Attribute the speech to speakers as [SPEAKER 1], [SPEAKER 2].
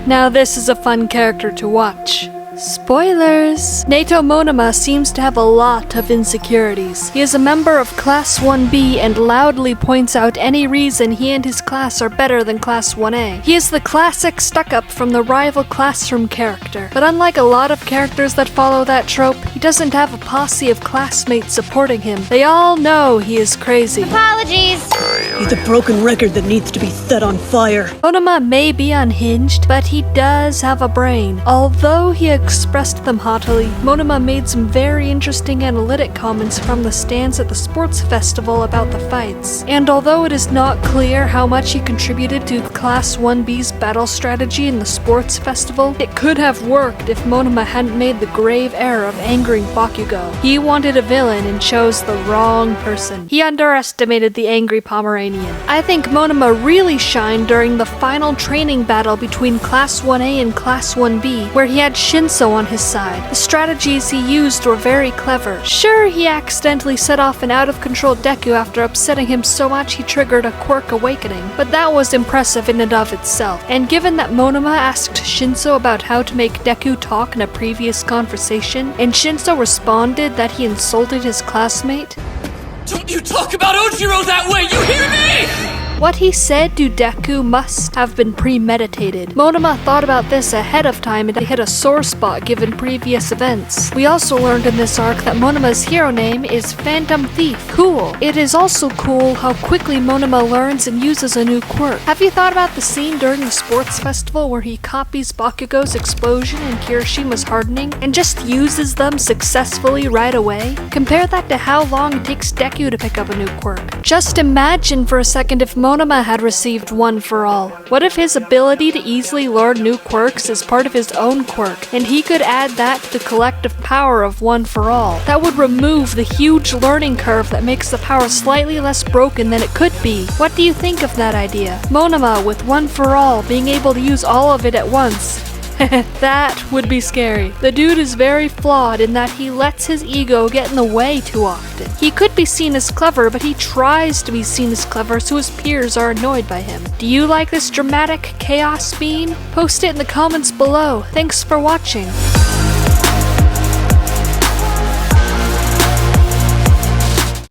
[SPEAKER 1] Now this is a fun character to watch. Spoilers! Neito Monoma seems to have a lot of insecurities. He is a member of Class 1B and loudly points out any reason he and his class are better than Class 1A. He is the classic stuck-up from the rival classroom character. But unlike a lot of characters that follow that trope, he doesn't have a posse of classmates supporting him. They all know he is crazy.
[SPEAKER 2] Apologies!
[SPEAKER 3] He's a broken record that needs to be set on fire.
[SPEAKER 1] Monoma may be unhinged, but he does have a brain. Although he expressed them haughtily, Monoma made some very interesting analytic comments from the stands at the sports festival about the fights. And although it is not clear how much he contributed to Class 1B's battle strategy in the sports festival, it could have worked if Monoma hadn't made the grave error of angering Bakugo. He wanted a villain and chose the wrong person. He underestimated the angry Pomeranian. I think Monoma really shined during the final training battle between Class 1A and Class 1B, where he had Shinso on his side. The strategies he used were very clever. Sure, he accidentally set off an out-of-control Deku after upsetting him so much he triggered a quirk awakening, but that was impressive in and of itself. And given that Monoma asked Shinso about how to make Deku talk in a previous conversation, and Shinso responded that he insulted his classmate,
[SPEAKER 4] "Don't you talk about Ojiro that way, you hear me?"
[SPEAKER 1] what he said to Deku must have been premeditated. Monoma thought about this ahead of time and hit a sore spot given previous events. We also learned in this arc that Monoma's hero name is Phantom Thief. Cool. It is also cool how quickly Monoma learns and uses a new quirk. Have you thought about the scene during the sports festival where he copies Bakugo's explosion and Kirishima's hardening and just uses them successfully right away? Compare that to how long it takes Deku to pick up a new quirk. Just imagine for a second if Monoma had received One for All. What if his ability to easily learn new quirks is part of his own quirk, and he could add that to the collective power of One for All? That would remove the huge learning curve that makes the power slightly less broken than it could be. What do you think of that idea? Monoma with One for All being able to use all of it at once. That would be scary. The dude is very flawed in that he lets his ego get in the way too often. He could be seen as clever, but he tries to be seen as clever so his peers are annoyed by him. Do you like this dramatic chaos beam? Post it in the comments below. Thanks for watching.